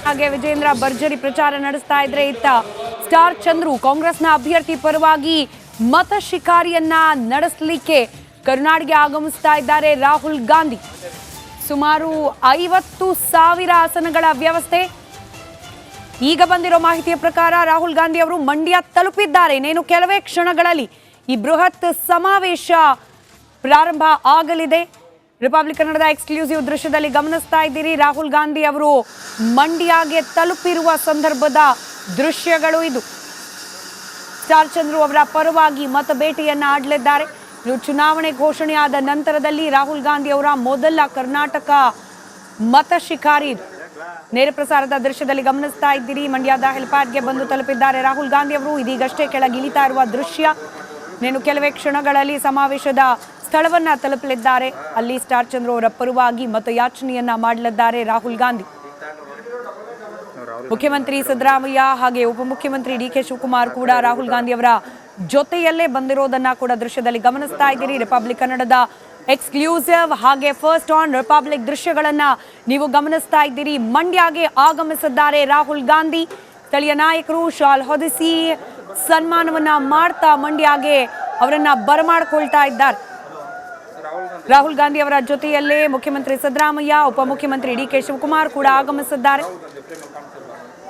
ಹಾಗೆ ವಿಜೇಂದ್ರ ಭರ್ಜರಿ ಪ್ರಚಾರ ನಡೆಸ್ತಾ ಇದ್ರೆ ಇತ್ತ ಸ್ಟಾರ್ ಚಂದ್ರು ಕಾಂಗ್ರೆಸ್ನ ಅಭ್ಯರ್ಥಿ ಪರವಾಗಿ ಮತ ಶಿಕಾರಿಯನ್ನ ನಡೆಸಲಿಕ್ಕೆ ಕರ್ನಾಟಕಕ್ಕೆ ಆಗಮಿಸ್ತಾ ಇದ್ದಾರೆ ರಾಹುಲ್ ಗಾಂಧಿ. ಸುಮಾರು 50,000 ಆಸನಗಳ ವ್ಯವಸ್ಥೆ. ಈಗ ಬಂದಿರೋ ಮಾಹಿತಿಯ ಪ್ರಕಾರ ರಾಹುಲ್ ಗಾಂಧಿ ಅವರು ಮಂಡ್ಯ ತಲುಪಿದ್ದಾರೆ. ಇನ್ನೇನು ಕೆಲವೇ ಕ್ಷಣಗಳಲ್ಲಿ ಈ ಬೃಹತ್ ಸಮಾವೇಶ ಪ್ರಾರಂಭ ಆಗಲಿದೆ. ರಿಪಬ್ಲಿಕ್ ಕನ್ನಡದ ಎಕ್ಸ್ಕ್ಲೂಸಿವ್ ದೃಶ್ಯದಲ್ಲಿ ಗಮನಿಸ್ತಾ ಇದ್ದೀರಿ. ರಾಹುಲ್ ಗಾಂಧಿ ಅವರು ಮಂಡ್ಯಗೆ ತಲುಪಿರುವ ಸಂದರ್ಭದ ದೃಶ್ಯಗಳು ಇದು. ಸ್ಟಾರ್ ಚಂದ್ರು ಅವರ ಪರವಾಗಿ ಮತ ಭೇಟಿಯನ್ನ ಆಡಲಿದ್ದಾರೆ. ಚುನಾವಣೆ ಘೋಷಣೆಯಾದ ನಂತರದಲ್ಲಿ ರಾಹುಲ್ ಗಾಂಧಿ ಅವರ ಮೊದಲ ಕರ್ನಾಟಕ ಮತ ಶಿಕಾರಿ ಇದು. ನೇರ ಪ್ರಸಾರದ ದೃಶ್ಯದಲ್ಲಿ ಗಮನಿಸ್ತಾ ಇದ್ದೀರಿ. ಮಂಡ್ಯದ ಹೆಲಿಪ್ಯಾಡ್ಗೆ ಬಂದು ತಲುಪಿದ್ದಾರೆ ರಾಹುಲ್ ಗಾಂಧಿ ಅವರು. ಇದೀಗಷ್ಟೇ ಕೆಳಗಿಳಿತಾ ಇರುವ ದೃಶ್ಯ. ನೇನು ಕೆಲವೇ ಕ್ಷಣಗಳಲ್ಲಿ ಸಮಾವೇಶದ ಸ್ಥಳವನ್ನ ತಲುಪಲಿದ್ದಾರೆ. ಅಲ್ಲಿ ಸ್ಟಾರ್ ಚಂದ್ರು ಅವರ ಪರವಾಗಿ ಮತಯಾಚನೆಯನ್ನ ಮಾಡಲಿದ್ದಾರೆ ರಾಹುಲ್ ಗಾಂಧಿ. ಮುಖ್ಯಮಂತ್ರಿ ಸಿದ್ದರಾಮಯ್ಯ ಹಾಗೆ ಉಪಮುಖ್ಯಮಂತ್ರಿ ಡಿ ಕೆ ಶಿವಕುಮಾರ್ ಕೂಡ ರಾಹುಲ್ ಗಾಂಧಿ ಅವರ ಜೊತೆಯಲ್ಲೇ ಬಂದಿರೋದನ್ನ ಕೂಡ ದೃಶ್ಯದಲ್ಲಿ ಗಮನಿಸ್ತಾ ಇದ್ದೀರಿ. ರಿಪಬ್ಲಿಕ್ ಕನ್ನಡದ ಎಕ್ಸ್ಕ್ಲೂಸಿವ್ ಹಾಗೆ ಫಸ್ಟ್ ಆನ್ ರಿಪಬ್ಲಿಕ್ ದೃಶ್ಯಗಳನ್ನ ನೀವು ಗಮನಿಸ್ತಾ ಇದ್ದೀರಿ. ಮಂಡ್ಯಗೆ ಆಗಮಿಸಿದ್ದಾರೆ ರಾಹುಲ್ ಗಾಂಧಿ. ಸ್ಥಳೀಯ ನಾಯಕರು ಶಾಲ್ ಹೊದಿಸಿ ಸನ್ಮಾನವನ್ನ ಮಾಡ್ತಾ ಮಂಡ್ಯಗೆ ಅವರನ್ನ ಬರಮಾಡ್ಕೊಳ್ತಾ ಇದ್ದಾರೆ. ರಾಹುಲ್ ಗಾಂಧಿ ಅವರ ಜೊತೆಯಲ್ಲೇ ಮುಖ್ಯಮಂತ್ರಿ ಸಿದ್ದರಾಮಯ್ಯ, ಉಪಮುಖ್ಯಮಂತ್ರಿ ಡಿ ಕೆ ಶಿವಕುಮಾರ್ ಕೂಡ ಆಗಮಿಸಿದ್ದಾರೆ.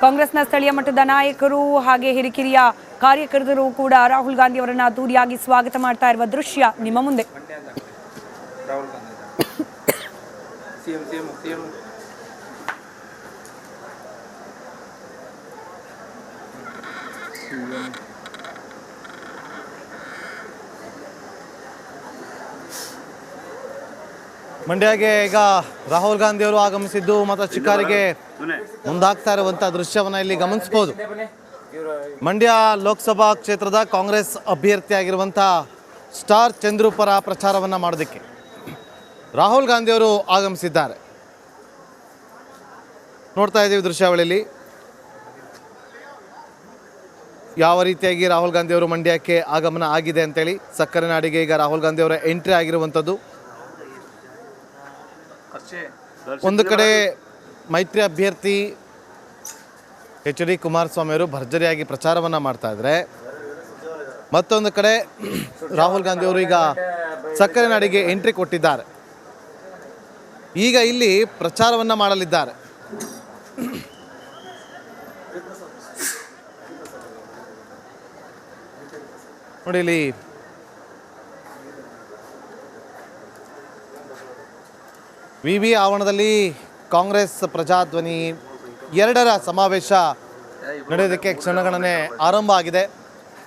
ಕಾಂಗ್ರೆಸ್ನ ಸ್ಥಳೀಯ ಮಟ್ಟದ ನಾಯಕರು ಹಾಗೆ ಹಿರಿಕಿರಿಯ ಕಾರ್ಯಕರ್ತರು ಕೂಡ ರಾಹುಲ್ ಗಾಂಧಿ ಅವರನ್ನ ಅದ್ದೂರಿಯಾಗಿ ಸ್ವಾಗತ ಮಾಡ್ತಾ ಇರುವ ದೃಶ್ಯ ನಿಮ್ಮ ಮುಂದೆ. ಮಂಡ್ಯಗೆ ಈಗ ರಾಹುಲ್ ಗಾಂಧಿ ಅವರು ಆಗಮಿಸಿದ್ದು ಮತ ಶಿಕಾರಿಗೆ ಮುಂದಾಗ್ತಾ ಇರುವಂತಹ ದೃಶ್ಯವನ್ನ ಇಲ್ಲಿ ಗಮನಿಸಬಹುದು. ಮಂಡ್ಯ ಲೋಕಸಭಾ ಕ್ಷೇತ್ರದ ಕಾಂಗ್ರೆಸ್ ಅಭ್ಯರ್ಥಿಯಾಗಿರುವಂತಹ ಸ್ಟಾರ್ ಚಂದ್ರು ಪರ ಪ್ರಚಾರವನ್ನ ಮಾಡೋದಕ್ಕೆ ರಾಹುಲ್ ಗಾಂಧಿ ಅವರು ಆಗಮಿಸಿದ್ದಾರೆ. ನೋಡ್ತಾ ಇದ್ದೀವಿ ದೃಶ್ಯಾವಳಿಯಲ್ಲಿ ಯಾವ ರೀತಿಯಾಗಿ ರಾಹುಲ್ ಗಾಂಧಿ ಅವರು ಮಂಡ್ಯಕ್ಕೆ ಆಗಮನ ಆಗಿದೆ ಅಂತೇಳಿ. ಸಕ್ಕರೆ ನಾಡಿಗೆ ಈಗ ರಾಹುಲ್ ಗಾಂಧಿ ಅವರ ಎಂಟ್ರಿ ಆಗಿರುವಂಥದ್ದು. ಒಂದು ಕಡೆ ಮೈತ್ರಿ ಅಭ್ಯರ್ಥಿ ಎಚ್ ಡಿ ಕುಮಾರಸ್ವಾಮಿ ಅವರು ಭರ್ಜರಿಯಾಗಿ ಪ್ರಚಾರವನ್ನು ಮಾಡ್ತಾ ಇದ್ದಾರೆ. ಮತ್ತೊಂದು ಕಡೆ ರಾಹುಲ್ ಗಾಂಧಿ ಅವರು ಈಗ ಸಕ್ಕರೆ ನಾಡಿಗೆ ಎಂಟ್ರಿ ಕೊಟ್ಟಿದ್ದಾರೆ. ಈಗ ಇಲ್ಲಿ ಪ್ರಚಾರವನ್ನು ಮಾಡಲಿದ್ದಾರೆ. ನೋಡಿ ಇಲ್ಲಿ ವಿ ಆವರಣದಲ್ಲಿ ಕಾಂಗ್ರೆಸ್ ಪ್ರಜಾಧ್ವನಿ 2ರ ಸಮಾವೇಶ ನಡೆಯೋದಕ್ಕೆ ಕ್ಷಣಗಣನೆ ಆರಂಭ ಆಗಿದೆ.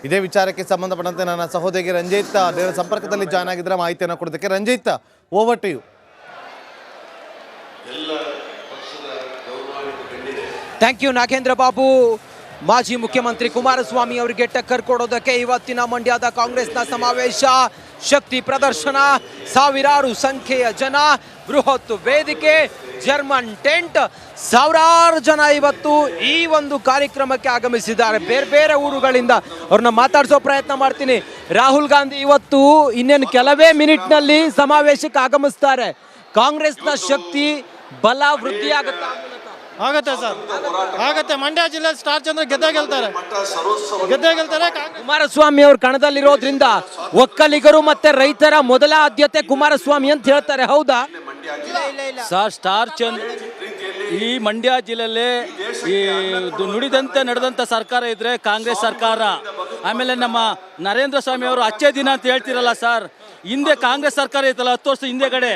ಇದೇ ವಿಚಾರಕ್ಕೆ ಸಂಬಂಧಪಟ್ಟಂತೆ ನನ್ನ ಸಹೋದರಿ ರಂಜಿತ್ ನೇರ ಸಂಪರ್ಕದಲ್ಲಿ ಜಾಯ್ನ್ ಆಗಿದ್ದರೆ ಮಾಹಿತಿಯನ್ನು ಕೊಡೋದಕ್ಕೆ. Ranjit, over to you. Thank you Nagendra Babu. ಮಾಜಿ ಮುಖ್ಯಮಂತ್ರಿ ಕುಮಾರಸ್ವಾಮಿ ಅವರಿಗೆ ಟಕ್ಕರ್ ಕೊಡೋದಕ್ಕೆ ಇವತ್ತಿನ ಮಂಡ್ಯದ ಕಾಂಗ್ರೆಸ್ನ ಸಮಾವೇಶ, ಶಕ್ತಿ ಪ್ರದರ್ಶನ, ಸಾವಿರಾರು ಸಂಖ್ಯೆಯ ಜನ, ಬೃಹತ್ ವೇದಿಕೆ, ಜರ್ಮನ್ ಟೆಂಟ್, ಸಾವಿರಾರು ಜನ ಇವತ್ತು ಈ ಒಂದು ಕಾರ್ಯಕ್ರಮಕ್ಕೆ ಆಗಮಿಸಿದ್ದಾರೆ. ಬೇರೆ ಬೇರೆ ಊರುಗಳಿಂದ ಅವ್ರನ್ನ ಮಾತಾಡಿಸೋ ಪ್ರಯತ್ನ ಮಾಡ್ತೀನಿ. ರಾಹುಲ್ ಗಾಂಧಿ ಇವತ್ತು ಇನ್ನೇನು ಕೆಲವೇ ಮಿನಿಟ್ನಲ್ಲಿ ಸಮಾವೇಶಕ್ಕೆ ಆಗಮಿಸ್ತಾರೆ. ಕಾಂಗ್ರೆಸ್ನ ಶಕ್ತಿ ಬಲ ವೃದ್ಧಿ ಆಗತ್ತೆ ಸರ್, ಆಗತ್ತೆ. ಮಂಡ್ಯ ಜಿಲ್ಲೆ ಸ್ಟಾರ್ ಚಂದ್ರ ಗೆದ್ದೇ ಗೆಲ್ತಾರೆ. ಕುಮಾರಸ್ವಾಮಿ ಅವರು ಕಣದಲ್ಲಿರೋದ್ರಿಂದ ಒಕ್ಕಲಿಗರು ಮತ್ತೆ ರೈತರ ಮೊದಲ ಆದ್ಯತೆ ಕುಮಾರಸ್ವಾಮಿ ಅಂತ ಹೇಳ್ತಾರೆ. ಹೌದಾ ಸರ್? ಸ್ಟಾರ್ ಚಂದ್ರ ಈ ಮಂಡ್ಯ ಜಿಲ್ಲೆಯಲ್ಲಿ ಈ ನುಡಿದಂತೆ ನಡೆದಂಥ ಸರ್ಕಾರ ಇದ್ರೆ ಕಾಂಗ್ರೆಸ್ ಸರ್ಕಾರ. ಆಮೇಲೆ ನಮ್ಮ ನರೇಂದ್ರ ಸ್ವಾಮಿ ಅವರು ಅಚ್ಚೇ ದಿನ ಅಂತ ಹೇಳ್ತಿರಲ್ಲ ಸರ್, ಹಿಂದೆ ಕಾಂಗ್ರೆಸ್ ಸರ್ಕಾರ ಇತ್ತಲ್ಲ 10 ವರ್ಷ ಹಿಂದೆಗಡೆ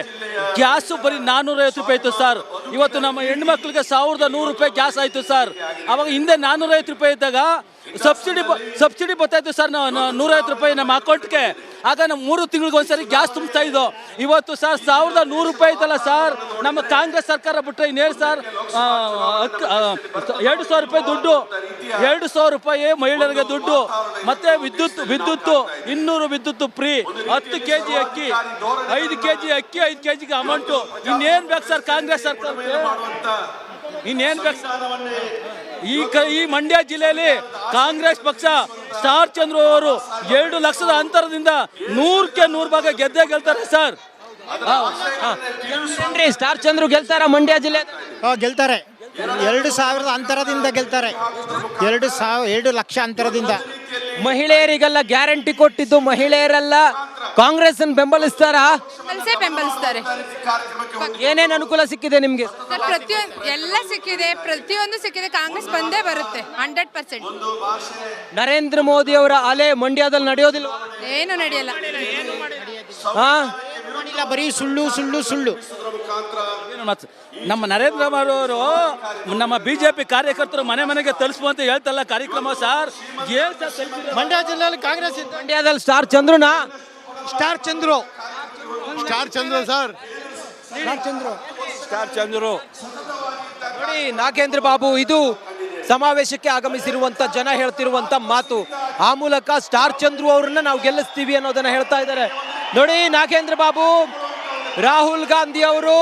ಗ್ಯಾಸು ಬರೀ 450 ರೂಪಾಯಿ ಇತ್ತು ಸರ್. ಇವತ್ತು ನಮ್ಮ ಹೆಣ್ಮಕ್ಳಿಗೆ 1100 ರೂಪಾಯಿ ಗ್ಯಾಸ್ ಆಯಿತು ಸರ್. ಅವಾಗ ಹಿಂದೆ 450 ರೂಪಾಯಿ ಇದ್ದಾಗ ಸಬ್ಸಿಡಿ ಬರ್ತಾಯಿತ್ತು ಸರ್, 150 ರೂಪಾಯಿ ನಮ್ಮ ಅಕೌಂಟ್ಗೆ. ಆಗ ನಾವು 3 ತಿಂಗಳಿಗೊಂದ್ಸರಿ ಗ್ಯಾಸ್ ತುಂಬ್ತಾ ಇದ್ದೋ. ಇವತ್ತು ಸರ್ 1100 ರೂಪಾಯಿ ಐತಲ್ಲ ಸರ್. ನಮ್ಮ ಕಾಂಗ್ರೆಸ್ ಸರ್ಕಾರ ಬಿಟ್ಟರೆ ಇನ್ನೇನು ಸರ್, 2,000 ರೂಪಾಯಿ ದುಡ್ಡು, 2,000 ರೂಪಾಯಿ ಮಹಿಳೆಯರಿಗೆ ದುಡ್ಡು, ಮತ್ತೆ ವಿದ್ಯುತ್ 200 ವಿದ್ಯುತ್ ಫ್ರೀ, 10 kg ಅಕ್ಕಿ, 5 kg ಅಕ್ಕಿ, 5 kgಗೆ ಅಮೌಂಟು. ಇನ್ನೇನು ಬೇಕು ಸರ್ ಕಾಂಗ್ರೆಸ್ ಸರ್ಕಾರಕ್ಕೆ? ಇನ್ನೇನು ಬೇಕು? ಈ ಮಂಡ್ಯ ಜಿಲ್ಲೆಯಲ್ಲಿ ಕಾಂಗ್ರೆಸ್ ಪಕ್ಷ ಸ್ಟಾರ್ ಚಂದ್ರು ಅವರು 2 ಲಕ್ಷದ ಅಂತರದಿಂದ 100ಕ್ಕೆ 100 ಭಾಗ ಗೆದ್ದೇ ಗೆಲ್ತಾರೆ ಸರ್. ಸ್ಟಾರ್ ಚಂದ್ರು ಗೆಲ್ತಾರ ಮಂಡ್ಯ ಜಿಲ್ಲೆ? ಗೆಲ್ತಾರೆ. 2,000 ಅಂತರದಿಂದ ಗೆಲ್ತಾರೆ. 2 ಲಕ್ಷ ಅಂತರದಿಂದ. ಮಹಿಳೆಯರಿಗೆಲ್ಲ ಗ್ಯಾರಂಟಿ ಕೊಟ್ಟಿದ್ದು ಮಹಿಳೆಯರೆಲ್ಲ ಕಾಂಗ್ರೆಸ್ ಬೆಂಬಲಿಸ್ತಾರಾ? ಬೆಂಬಲಿಸ್ತಾರೆ. ಏನೇನು ಅನುಕೂಲ ಸಿಕ್ಕಿದೆ ನಿಮ್ಗೆ? ಎಲ್ಲ ಸಿಕ್ಕಿದೆ, ಪ್ರತಿಯೊಂದು ಸಿಕ್ಕಿದೆ. ಕಾಂಗ್ರೆಸ್ ಬಂದೇ ಬರುತ್ತೆ 100%. ನರೇಂದ್ರ ಮೋದಿ ಅವರ ಅಲೆ ಮಂಡ್ಯದಲ್ಲಿ ನಡೆಯೋದಿಲ್ಲ? ಏನು ನಡೆಯಲ್ಲ. ಹಾ, ಬರೀ ಸುಳ್ಳು ಸುಳ್ಳು ಸುಳ್ಳು. ನಮ್ಮ ನರೇಂದ್ರ ಮೋದಿ ಅವರು ನಮ್ಮ ಬಿಜೆಪಿ ಕಾರ್ಯಕರ್ತರು ಮನೆ ಮನೆಗೆ ತಲುಪಿಸುವಂತ ಹೇಳ್ತಲ್ಲ ಕಾರ್ಯಕ್ರಮ ಸರ್. ಮಂಡ್ಯ ಜಿಲ್ಲೆಯಲ್ಲಿ ಕಾಂಗ್ರೆಸ್ ಮಂಡ್ಯದಲ್ಲಿ ಸ್ಟಾರ್ ಚಂದ್ರುನಾ? Star Chandru sir. Star Chandru. ನೋಡಿ ನಾಗೇಂದ್ರ ಬಾಬು, ಇದು ಸಮಾವೇಶಕ್ಕೆ ಆಗಮಿಸಿರುವಂತ ಜನ ಹೇಳ್ತಿರುವಂತ ಮಾತು. ಆ ಮೂಲಕ ಸ್ಟಾರ್ ಚಂದ್ರು ಅವ್ರನ್ನ ನಾವು ಗೆಲ್ಲಿಸ್ತೀವಿ ಅನ್ನೋದನ್ನ ಹೇಳ್ತಾ ಇದ್ದಾರೆ. ನೋಡಿ ನಾಗೇಂದ್ರ ಬಾಬು, ರಾಹುಲ್ ಗಾಂಧಿ ಅವರು